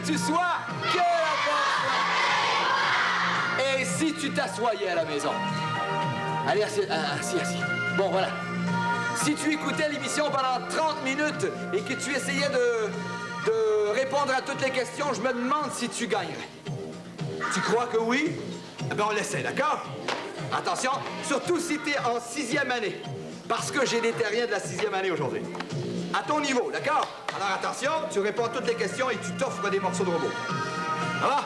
Tu sois, que la force soit. Et si tu t'assoyais à la maison? Allez, assis. Bon, voilà. Si tu écoutais l'émission pendant 30 minutes et que tu essayais de répondre à toutes les questions, je me demande si tu gagnerais. Tu crois que oui? Eh bien, on l'essaie, d'accord? Attention, surtout si t'es en 6e année. Parce que j'ai des terriens de la 6e année aujourd'hui. À ton niveau, d'accord? Alors attention, tu réponds à toutes les questions et tu t'offres des morceaux de robot. Ça va?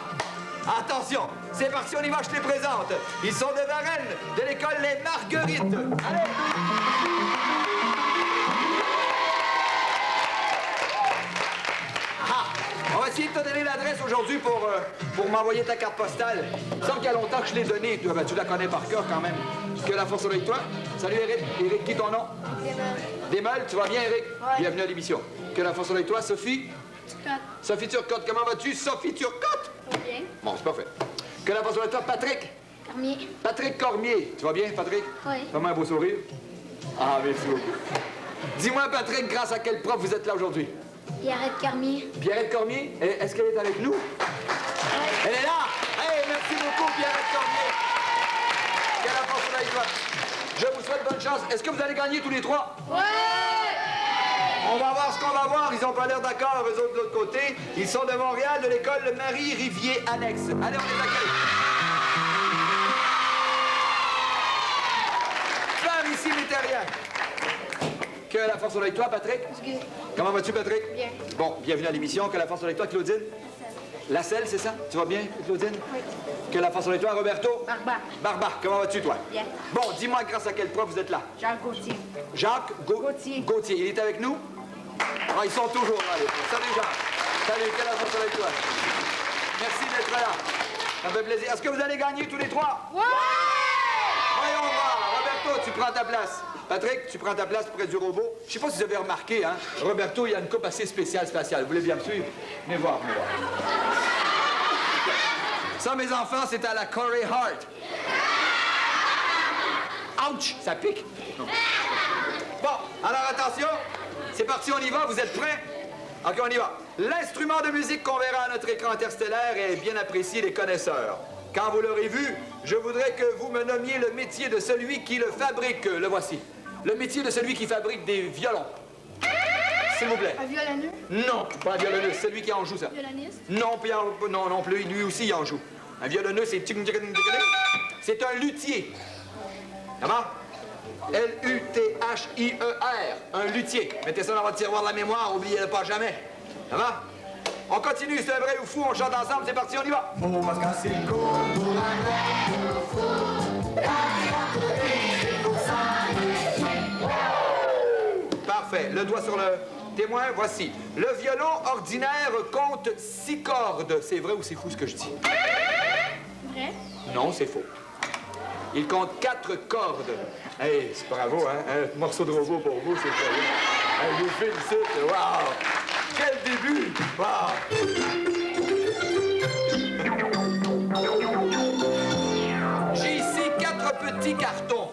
Attention, c'est parti, on y va, je te les présente. Ils sont de Varennes, de l'école Les Marguerites. Allez! Ah, on va essayer de te donner l'adresse aujourd'hui pour m'envoyer ta carte postale. Il me semble qu'il y a longtemps que je l'ai donnée. Tu la connais par cœur quand même. Que la force soit avec toi. Salut Eric. Eric, qui ton nom? Desmeules, tu vas bien, Eric? Ouais. Bienvenue à l'émission. Que la force soit avec toi, Sophie? Turcotte. Sophie Turcotte, comment vas-tu? Sophie Turcotte? Bien. Bon, c'est parfait. Que la force soit avec toi, Patrick? Cormier. Patrick Cormier. Tu vas bien, Patrick? Oui. Fais-moi un beau sourire. Ah, merci beaucoup. Dis-moi, Patrick, grâce à quel prof vous êtes là aujourd'hui? Pierrette Cormier. Pierrette Cormier? Est-ce qu'elle est avec nous? Oui. Elle est là? Hey, merci beaucoup, Pierrette Cormier. Que la force soit avec toi. Je vous souhaite bonne chance. Est-ce que vous allez gagner tous les trois? Ouais! On va voir ce qu'on va voir. Ils n'ont pas l'air d'accord, eux autres de l'autre côté. Ils sont de Montréal, de l'école Marie-Rivier-Annexe. Allez, on les accueille. Par ici, les terriens. Que la force soit avec toi, Patrick. Bien. Comment vas-tu, Patrick? Bien. Bon, bienvenue à l'émission. Que la force soit avec toi, Claudine. La selle, c'est ça? Tu vas bien, Claudine? Oui. Que la force soit avec toi, Roberto. Barba. Barba, comment vas-tu, toi? Bien. Bon, dis-moi grâce à quel prof vous êtes là? Jacques Gauthier. Jacques Gauthier. Gauthier. Il est avec nous? Ah, ils sont toujours là, les profs. Salut, Jacques. Salut, que la force soit avec toi. Merci d'être là. Ça me fait plaisir. Est-ce que vous allez gagner tous les trois? Ouais! Voyons voir. Roberto, tu prends ta place. Patrick, tu prends ta place près du robot. Je sais pas si vous avez remarqué, hein? Roberto, il a une coupe assez spéciale. Vous voulez bien me suivre? Venez voir, venez voir. Ça, mes enfants, c'est à la Corey Hart. Ouch! Ça pique. Bon, alors attention. C'est parti, on y va. Vous êtes prêts? OK, on y va. L'instrument de musique qu'on verra à notre écran interstellaire est bien apprécié des connaisseurs. Quand vous l'aurez vu, je voudrais que vous me nommiez le métier de celui qui le fabrique. Le voici. Le métier de celui qui fabrique des violons. S'il vous plaît. Un violonneux? Non, pas un violonneux. C'est celui qui en joue, ça. Violoniste? Non, non plus. Lui aussi, il en joue. Un violonneux, c'est... C'est un luthier. Comment? L-U-T-H-I-E-R. Un luthier. Mettez ça dans votre tiroir de la mémoire, oubliez-le pas jamais. Ça va? On continue, c'est un vrai ou fou, on chante ensemble, c'est parti, on y va. Faut pas se casser le cou pour un vrai ou fou. Parfait, le doigt sur le témoin, voici. Le violon ordinaire compte 6 cordes. C'est vrai ou c'est fou ce que je dis? Vrai? Non, c'est faux. Il compte 4 cordes. Hey, c'est bravo, hein? Un morceau de robot pour vous, c'est très bien. Hey, je vous félicite. Wow! Quel début! Wow! J'ai ici 4 petits cartons.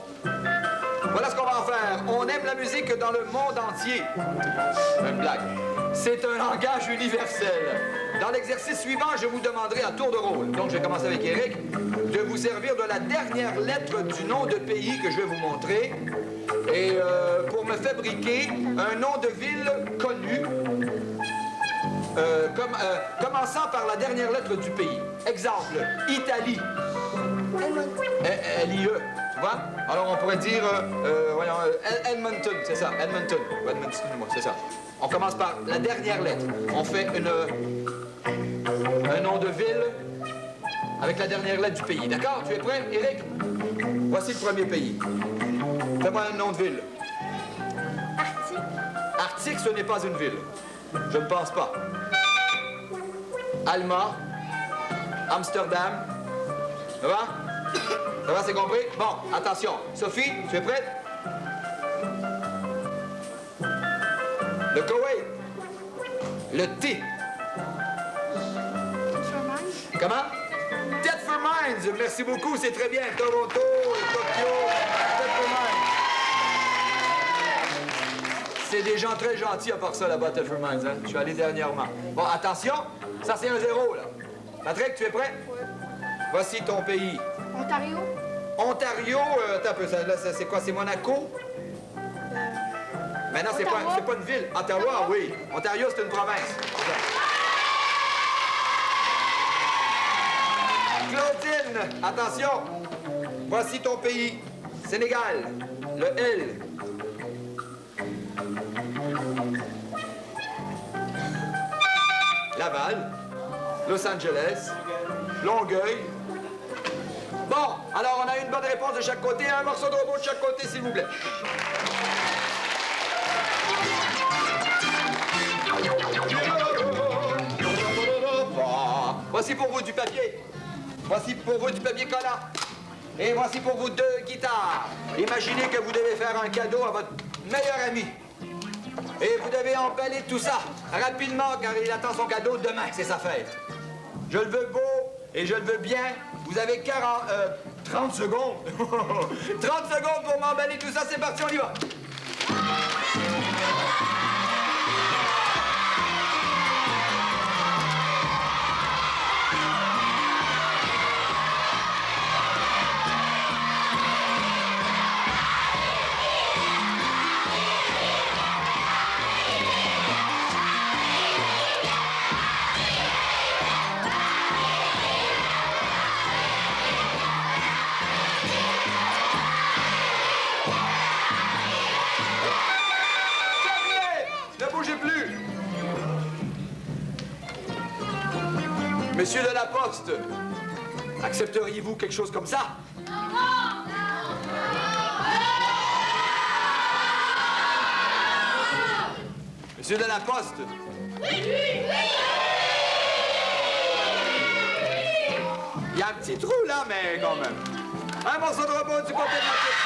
Voilà ce qu'on va en faire. On aime la musique dans le monde entier. Une blague. C'est un langage universel. Dans l'exercice suivant, je vous demanderai à tour de rôle. Donc, je vais commencer avec Eric, de vous servir de la dernière lettre du nom de pays que je vais vous montrer. Et pour me fabriquer un nom de ville connu, commençant par la dernière lettre du pays. Exemple, Italie. L-I-E, tu vois? Alors, on pourrait dire, voyons, Edmonton, c'est ça, Edmonton. Edmonton, c'est ça. On commence par la dernière lettre. On fait un nom de ville avec la dernière lettre du pays. D'accord? Tu es prêt, Eric? Voici le premier pays. Fais-moi un nom de ville. Arctique. Arctique, ce n'est pas une ville. Je ne pense pas. Alma, Amsterdam. Ça va? Ça va, c'est compris? Bon, attention. Sophie, tu es prête? Le Koweït. Le T. Comment? Thetford Mines. Merci beaucoup, c'est très bien. Toronto, Tokyo, Thetford Mines. C'est des gens très gentils à part ça là-bas, Thetford Mines. Hein? Je suis allé dernièrement. Bon, attention, ça c'est un 0, là. Patrick, tu es prêt? Oui. Voici ton pays. Ontario. Ontario, attends un peu, là, c'est quoi? C'est Monaco? Mais non, c'est pas une ville. Ottawa, oui. Ontario, c'est une province. Claudine, attention. Voici ton pays. Sénégal. Le L. Laval. Los Angeles. Longueuil. Bon, alors on a une bonne réponse de chaque côté. Un morceau de robot de chaque côté, s'il vous plaît. Voici pour vous du papier. Voici pour vous du papier collant. Et voici pour vous 2 guitares. Imaginez que vous devez faire un cadeau à votre meilleur ami. Et vous devez emballer tout ça rapidement car il attend son cadeau demain, c'est sa fête. Je le veux beau et je le veux bien. Vous avez 30 secondes. 30 secondes pour m'emballer tout ça, c'est parti, on y va. Monsieur de la Poste, accepteriez-vous quelque chose comme ça? Monsieur de la Poste. Oui. Il y a un petit trou là, mais quand même. Un morceau de robot du côté de la tête.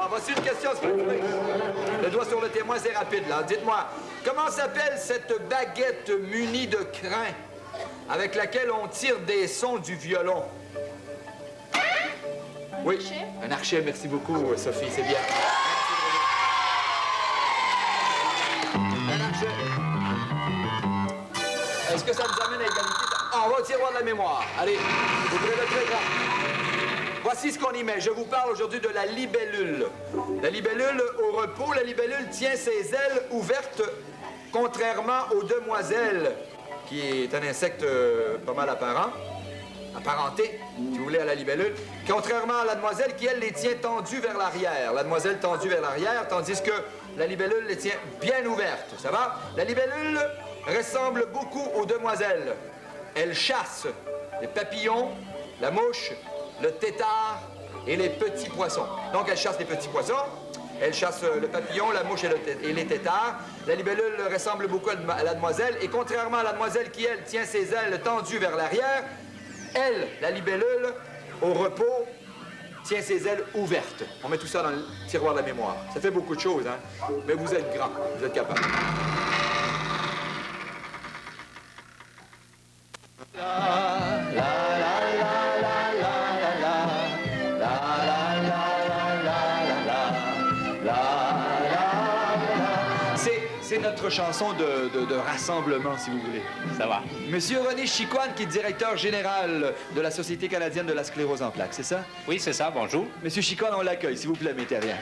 Voici une question. Le doigt sur le témoin, c'est rapide, là. Dites-moi, comment s'appelle cette baguette munie de crin avec laquelle on tire des sons du violon? Oui, un archet. Merci beaucoup, Sophie, c'est bien. Un archet. Est-ce que ça nous amène à égalité? Ah, on va au tiroir de la mémoire. Allez, ouvrez le très grand. Voici ce qu'on y met. Je vous parle aujourd'hui de la libellule. La libellule au repos, la libellule tient ses ailes ouvertes, contrairement aux demoiselles, qui est un insecte pas mal apparenté, si vous voulez, à la libellule. Contrairement à la demoiselle qui, elle, les tient tendues vers l'arrière. La demoiselle tendue vers l'arrière, tandis que la libellule les tient bien ouvertes. Ça va? La libellule ressemble beaucoup aux demoiselles. Elle chasse les papillons, la mouche, le tétard et les petits poissons. Donc, elle chasse les petits poissons, elle chasse le papillon, la mouche et les tétards. La libellule ressemble beaucoup à la demoiselle, et contrairement à la demoiselle qui, elle, tient ses ailes tendues vers l'arrière, elle, la libellule, au repos, tient ses ailes ouvertes. On met tout ça dans le tiroir de la mémoire. Ça fait beaucoup de choses, hein? Mais vous êtes grand, vous êtes capable. C'est notre chanson de rassemblement, si vous voulez. Ça va. Monsieur René Chicoine, qui est directeur général de la Société canadienne de la sclérose en plaques, c'est ça? Oui, c'est ça. Bonjour. Monsieur Chicoine, on l'accueille, s'il vous plaît, mettez rien.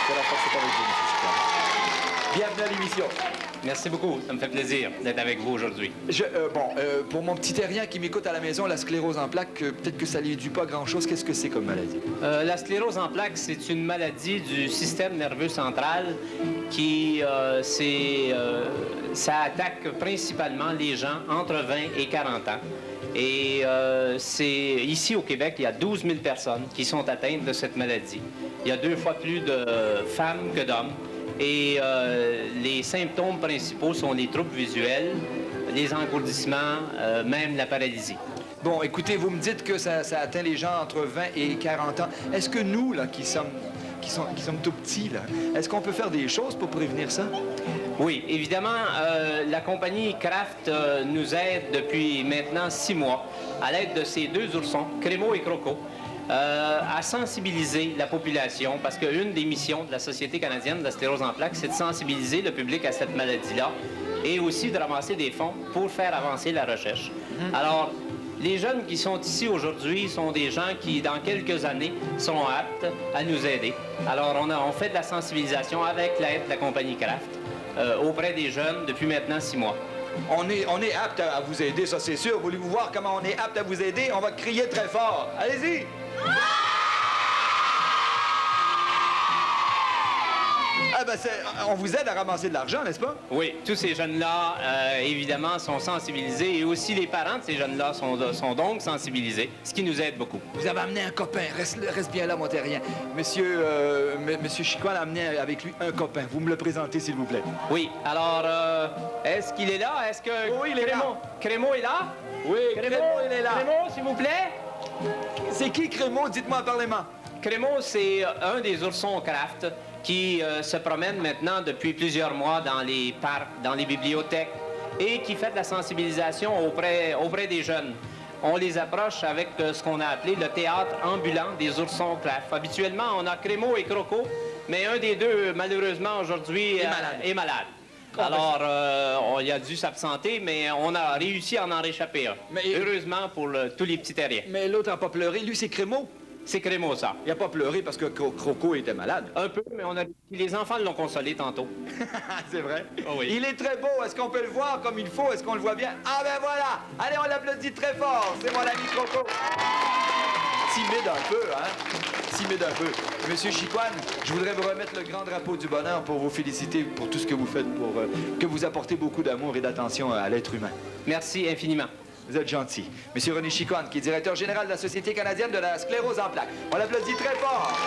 C'est la force, c'est avec vous, monsieur Chicoine. Bienvenue à l'émission. Merci beaucoup. Ça me fait plaisir d'être avec vous aujourd'hui. Pour mon petit terrien qui m'écoute à la maison, la sclérose en plaques, peut-être que ça ne lui dit pas grand-chose. Qu'est-ce que c'est comme maladie? La sclérose en plaques, c'est une maladie du système nerveux central qui, ça attaque principalement les gens entre 20 et 40 ans. Et c'est ici au Québec, il y a 12 000 personnes qui sont atteintes de cette maladie. Il y a 2 fois plus de femmes que d'hommes. Et les symptômes principaux sont les troubles visuels, les engourdissements, même la paralysie. Bon, écoutez, vous me dites que ça atteint les gens entre 20 et 40 ans. Est-ce que nous, là, qui sommes tout petits, là, est-ce qu'on peut faire des choses pour prévenir ça? Oui, évidemment, la compagnie Kraft nous aide depuis maintenant 6 mois, à l'aide de ces 2 oursons, Crémo et Croco, à sensibiliser la population, parce qu'une des missions de la Société canadienne de la sclérose en plaques, c'est de sensibiliser le public à cette maladie-là et aussi de ramasser des fonds pour faire avancer la recherche. Alors, les jeunes qui sont ici aujourd'hui sont des gens qui, dans quelques années, sont aptes à nous aider. Alors, on fait de la sensibilisation avec l'aide de la compagnie Kraft auprès des jeunes depuis maintenant 6 mois. On est apte à vous aider, ça c'est sûr. Voulez-vous voir comment on est apte à vous aider? On va crier très fort. Allez-y! Ah ben, on vous aide à ramasser de l'argent, n'est-ce pas? Oui, tous ces jeunes-là, évidemment, sont sensibilisés et aussi les parents de ces jeunes-là sont donc sensibilisés, ce qui nous aide beaucoup. Vous avez amené un copain. Reste bien là, mon terrien. Monsieur Chicoine a amené avec lui un copain. Vous me le présentez, s'il vous plaît. Oui, alors, est-ce qu'il est là? Est-ce que Oui, il est là. Crémo est là? Oui, Crémo, il est là. Crémo, s'il vous plaît? C'est qui, Crémo? Dites-moi, parlez-moi. Crémo, c'est un des oursons Kraft qui se promène maintenant depuis plusieurs mois dans les parcs, dans les bibliothèques et qui fait de la sensibilisation auprès des jeunes. On les approche avec ce qu'on a appelé le théâtre ambulant des oursons Kraft. Habituellement, on a Crémo et Croco, mais un des deux, malheureusement, aujourd'hui, est malade. Alors, il a dû s'absenter, mais on a réussi à en réchapper un. Heureusement pour tous les petits terriens. Mais l'autre n'a pas pleuré. Lui, c'est Crémo. C'est Crémo, ça. Il n'a pas pleuré parce que Croco était malade. Un peu, mais les enfants l'ont consolé tantôt. C'est vrai? Oh oui. Il est très beau. Est-ce qu'on peut le voir comme il faut? Est-ce qu'on le voit bien? Ah ben voilà! Allez, on l'applaudit très fort. C'est mon ami Croco. Timide un peu, hein? Timide un peu. Monsieur Chicoine, je voudrais vous remettre le grand drapeau du bonheur pour vous féliciter pour tout ce que vous faites, pour que vous apportez beaucoup d'amour et d'attention à l'être humain. Merci infiniment. Vous êtes gentil. Monsieur René Chicoine, qui est directeur général de la Société canadienne de la sclérose en plaques. On l'applaudit très fort.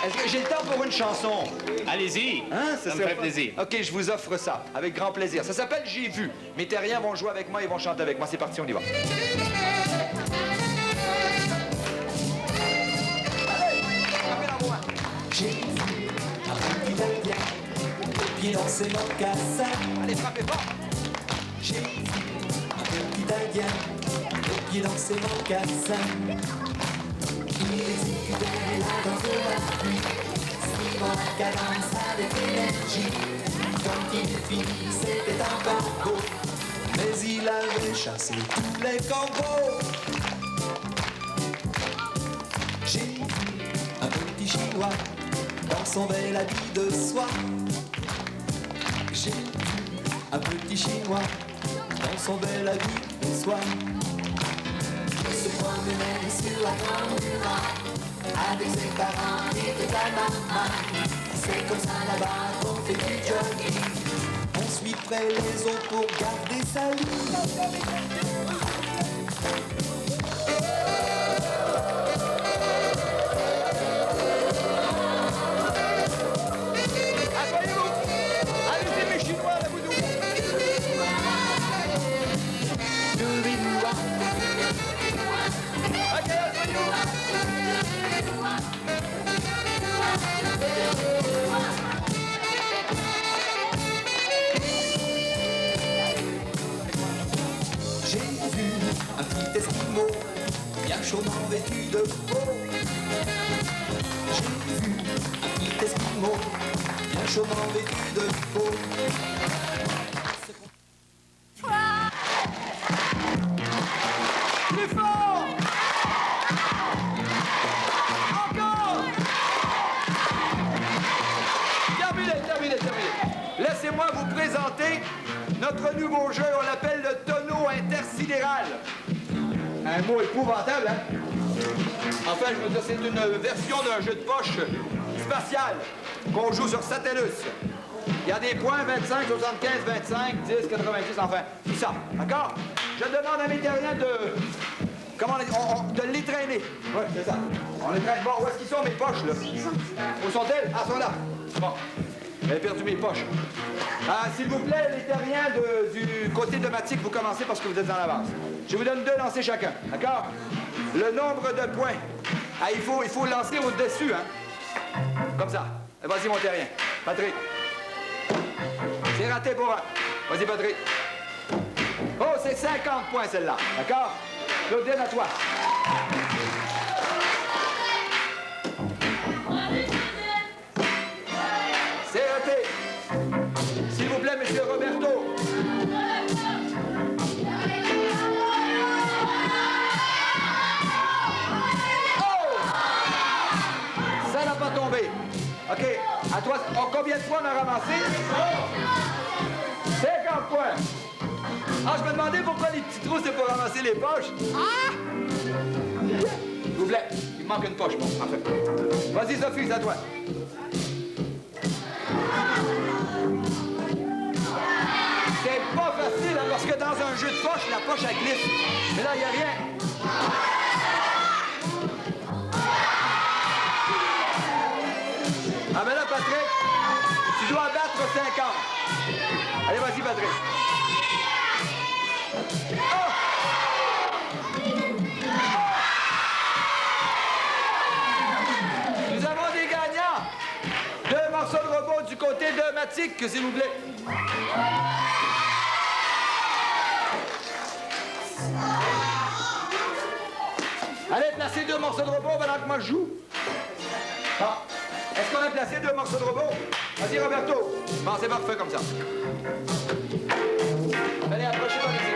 Est-ce que j'ai le temps pour une chanson? Allez-y. Hein? Ça me fait plaisir. OK, je vous offre ça, avec grand plaisir. Ça s'appelle J'ai vu. Mes terriens vont jouer avec moi, ils vont chanter avec moi. C'est parti, on y va. Allez, rappelez-la moi. J'ai vu un petit indien, pied dans ses mocassins. Allez, frappez fort. J'ai vu un petit indien, pied dans ses mocassins. Il exécutait la danse de la pluie, suivant la cadence avec énergie. Quand il finit, c'était encore beau, mais il avait chassé tous les corbeaux. J'ai vu un petit chinois dans son bel habit de soie. J'ai vu un petit chinois dans son bel habit de soie. Il se promenait sur la grande muraille avec ses parents et sa maman. C'est comme ça là-bas qu'on fait du jogging. On suit près les autres pour garder sa ligne. J'ai vu un petit esquimau, bien chaudement vêtu de peau. J'ai vu un petit esquimau, bien chaudement vêtu de peau. Plus fort! Encore! Terminé. Laissez-moi vous présenter notre nouveau jeu. On l'appelle le tonneau intersidéral. Un mot épouvantable, hein? Enfin, je veux dire, c'est une version d'un jeu de poche spatial qu'on joue sur Satellus. Il y a des points 25, 75, 25, 10, 90, enfin, tout ça. D'accord? Je demande à mes terriens de... Comment de les traîner. Oui, c'est ça. On les traîne. Bon, où est-ce qu'ils sont, mes poches, là? Où sont-elles? Ah, elles sont là. Bon. J'avais perdu mes poches. S'il vous plaît, les terriens du côté de Matic, vous commencez parce que vous êtes en avance. Je vous donne 2 lancers chacun. D'accord? Le nombre de points. Il faut lancer au-dessus, hein? Comme ça. Vas-y, mon terrien. Patrick. C'est raté pour un. Vas-y, Patrick. Oh, c'est 50 points, celle-là. D'accord? Claudine, à toi. C'est raté. S'il vous plaît, monsieur Roberto. Oh! Ça n'a pas tombé. OK. À toi, combien de fois on a ramassé? 50 points. Je me demandais pourquoi les petits trous, c'est pour ramasser les poches. S'il vous plaît, il me manque une poche, bon, en fait. Vas-y, Sophie, c'est à toi. C'est pas facile, hein, parce que dans un jeu de poche, la poche, elle glisse. Mais là, il n'y a rien. Mais là, Patrick, tu dois battre 50. Allez, vas-y, Patrick. Nous avons des gagnants. 2 morceaux de robot du côté de Matic, s'il vous plaît. Allez, placez 2 morceaux de robot pendant que moi je joue. Est-ce qu'on a placé 2 morceaux de robot? Vas-y, Roberto. Bon, c'est parfait comme ça. Allez, approchez-toi ici.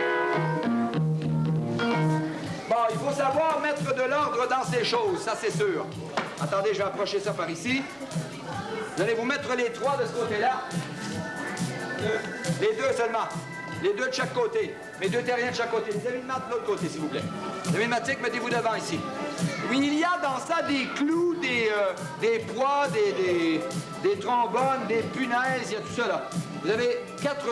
Bon, il faut savoir mettre de l'ordre dans ces choses, ça c'est sûr. Attendez, je vais approcher ça par ici. Vous allez vous mettre les 3 de ce côté-là. Les 2 seulement. Les 2 de chaque côté. Mes 2 terriens de chaque côté. Les amis de maths de l'autre côté, s'il vous plaît. Les amis de maths, mettez-vous devant ici. Oui, il y a dans ça des clous, des poids, des trombones, des punaises, il y a tout ça là. Vous avez 4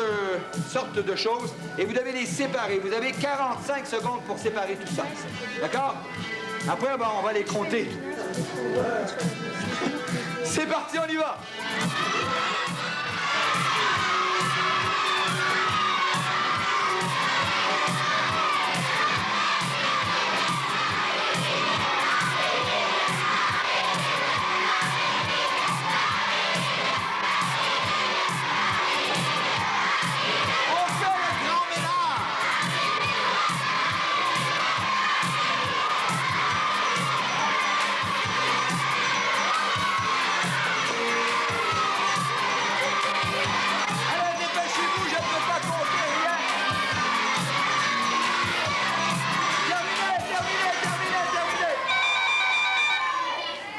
sortes de choses et vous devez les séparer. Vous avez 45 secondes pour séparer tout ça. D'accord? Après, ben, on va les compter. C'est parti, on y va!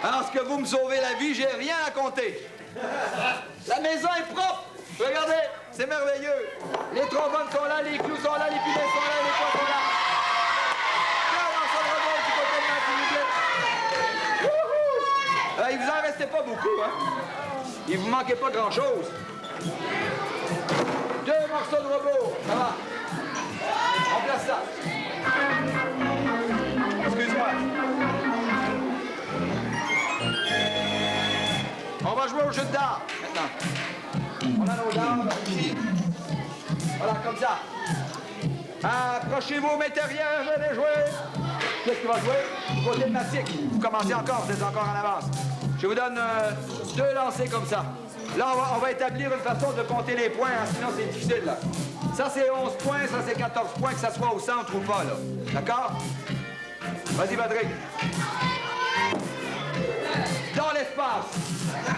Alors que vous me sauvez la vie, j'ai rien à compter. La maison est propre. Regardez, c'est merveilleux. Les trombones sont là, les clous sont là, les pilets sont là, les poids sont là. Il vous en restait pas beaucoup, hein? Il vous manquait pas grand-chose. 2 morceaux de robot, ça va. On place ça. Excuse-moi. On va jouer au jeu de dards, maintenant. On a nos dards ici. Voilà, comme ça. Approchez-vous, mes terriens, venez jouer. Qu'est-ce qui va jouer? Du côté de Matic. Vous commencez encore, vous êtes encore en avance. Je vous donne 2 lancers comme ça. Là, on va établir une façon de compter les points, hein, sinon c'est difficile, là. Ça, c'est 11 points, ça, c'est 14 points, que ça soit au centre ou pas, là. D'accord? Vas-y, Patrick. Dans l'espace.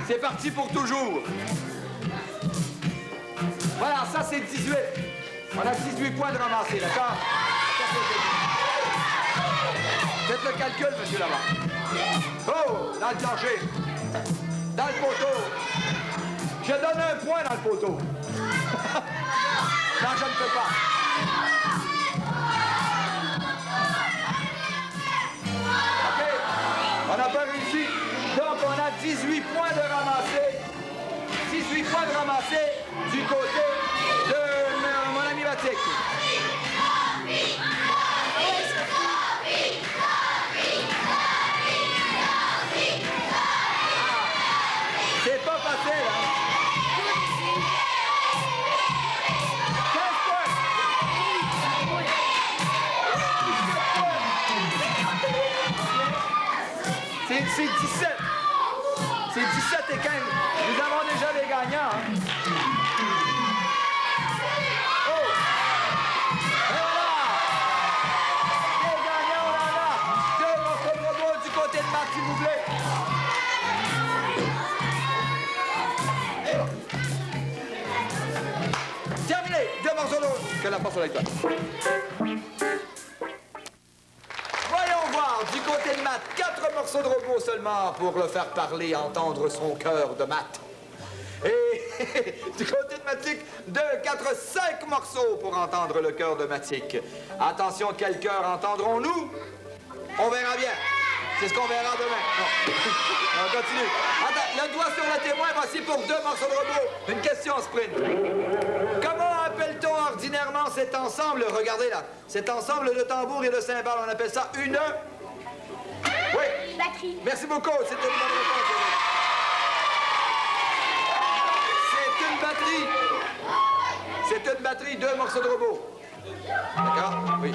C'est parti pour toujours. Voilà, ça, c'est 18. On a 18 points de ramasser, d'accord? Faites le calcul, monsieur là-bas. Oh, dans le plancher. Dans le poteau. Je donne un point dans le poteau. Non, je ne peux pas. OK. On n'a pas réussi. Donc, on a 18 points de ramasser. 18 points de ramassés du côté de mon ami Matic. C'est pas facile, hein? 15 points! C'est 17. C'est 17 et 15. Nous avons déjà les gagnants, hein? Oh! Et voilà! Les gagnants, on en a! 2 morceaux de robot du côté de Marc, s'il vous plaît. Terminé! 2 morceaux de robot. Que la force soit avec toi. Voyons voir, du côté de Matt, 4 morceaux de robot seulement pour le faire parler, entendre son cœur de Matt. Et du côté de Matic, 2, 4, 5 morceaux pour entendre le cœur de Matic. Attention, quel cœur entendrons-nous? On verra bien. C'est ce qu'on verra demain. Non. On continue. Attends, le doigt sur le témoin, voici pour 2 morceaux de robot. Une question sprint. Comment appelle-t-on ordinairement cet ensemble? Regardez là. Cet ensemble de tambours et de cymbales, on appelle ça une... Oui. Batterie. Merci beaucoup. C'était une bonne réponse. C'est une batterie. C'est une batterie, 2 morceaux de robot. D'accord? Oui.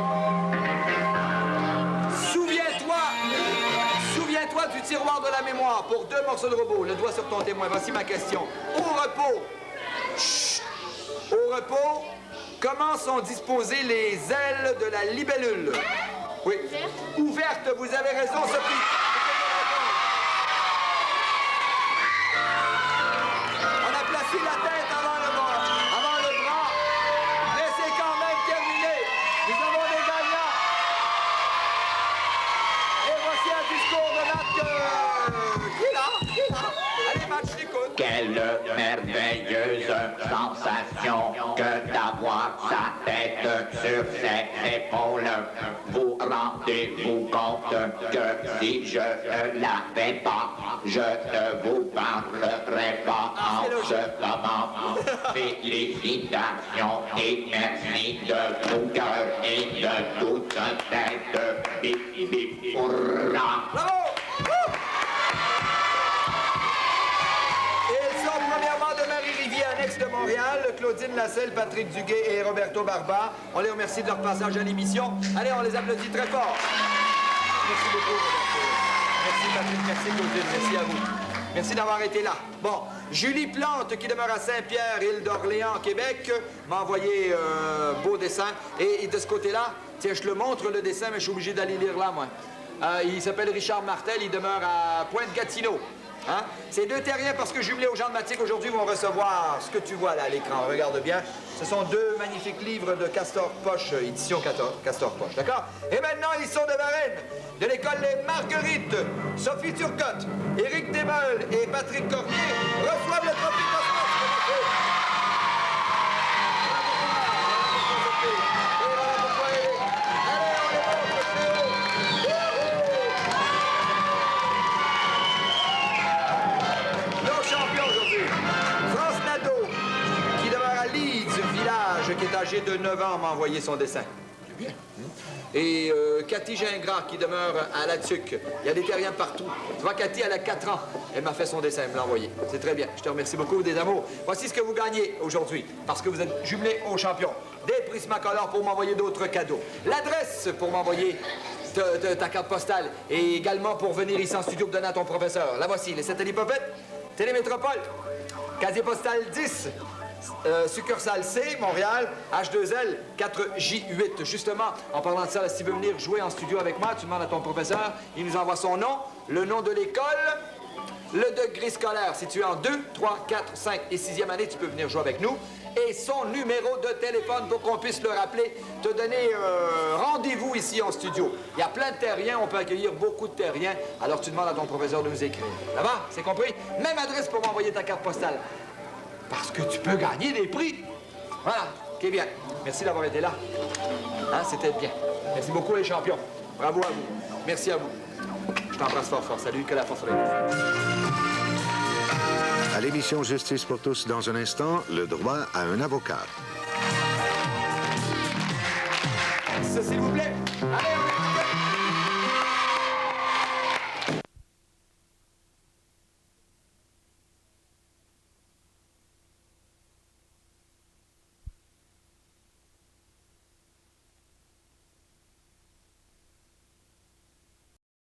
Souviens-toi du tiroir de la mémoire pour 2 morceaux de robot. Le doigt sur ton témoin. Voici ma question. Au repos. Chut. Au repos, comment sont disposées les ailes de la libellule? Oui. Ouverte, vous avez raison, Sophie. On a placé la tête avant le bras. Mais c'est quand même terminé. Nous avons des gagnants. Et voici un discours de Matt qui est là. Allez, Matt, je t'écoute. Quelle merveilleuse sensation que d'avoir sa tête sur ses épaules. Vous rendez-vous compte que si je ne l'avais pas, je ne vous parlerai pas en ce moment. Félicitations et merci de tout cœur et de toute tête. Bip, bip, hurrah! Bravo! Premièrement, de Marie-Rivier, annexe de Montréal, Claudine Lasselle, Patrick Duguay et Roberto Barba. On les remercie de leur passage à l'émission. Allez, on les applaudit très fort. Merci beaucoup, Roberto. Merci, Patrick. Merci, Claudine. Merci à vous. Merci d'avoir été là. Bon, Julie Plante, qui demeure à Saint-Pierre, île d'Orléans, Québec, m'a envoyé un beau dessin. Et de ce côté-là, tiens, je te le montre, le dessin, mais je suis obligé d'aller lire là, moi. Il s'appelle Richard Martel, il demeure à Pointe-Gatineau. Hein? Ces 2 terriens, parce que jumelés aux gens de Matic aujourd'hui, vont recevoir ce que tu vois là à l'écran. Regarde bien. Ce sont 2 magnifiques livres de Castor Poche, édition Castor Poche, d'accord? Et maintenant, ils sont de Varennes, de l'école Les Marguerites. Sophie Turcotte, Éric Desmeules et Patrick Cormier reçoivent le trophée Cosmos. Qui est âgé de 9 ans, m'a envoyé son dessin. C'est bien. Et Cathy Gingras, qui demeure à La Tuque. Il y a des terriens partout. Tu vois, Cathy, elle a 4 ans. Elle m'a fait son dessin, elle me l'a envoyé. C'est très bien. Je te remercie beaucoup, des amours. Voici ce que vous gagnez aujourd'hui, parce que vous êtes jumelés aux champions. Des Prismacolor pour m'envoyer d'autres cadeaux. L'adresse pour m'envoyer ta carte postale. Et également pour venir ici en studio pour donner à ton professeur. La voici, les Satellipopettes, Télémétropole, casier postal 10. Succursale C, Montréal, H2L, 4J8. Justement, en parlant de ça, si tu veux venir jouer en studio avec moi, tu demandes à ton professeur, il nous envoie son nom, le nom de l'école, le degré scolaire. Si tu es en 2, 3, 4, 5 et 6e année, tu peux venir jouer avec nous. Et son numéro de téléphone pour qu'on puisse le rappeler, te donner rendez-vous ici en studio. Il y a plein de terriens, on peut accueillir beaucoup de terriens. Alors tu demandes à ton professeur de nous écrire. Ça va? C'est compris? Même adresse pour m'envoyer ta carte postale. Parce que tu peux gagner des prix. Voilà, OK, bien. Merci d'avoir été là. Hein, c'était bien. Merci beaucoup, les champions. Bravo à vous. Merci à vous. Je t'embrasse fort, fort. Salut, que la force soit avec vous. À l'émission Justice pour tous, dans un instant, le droit à un avocat. Ça, s'il vous plaît. Allez, on est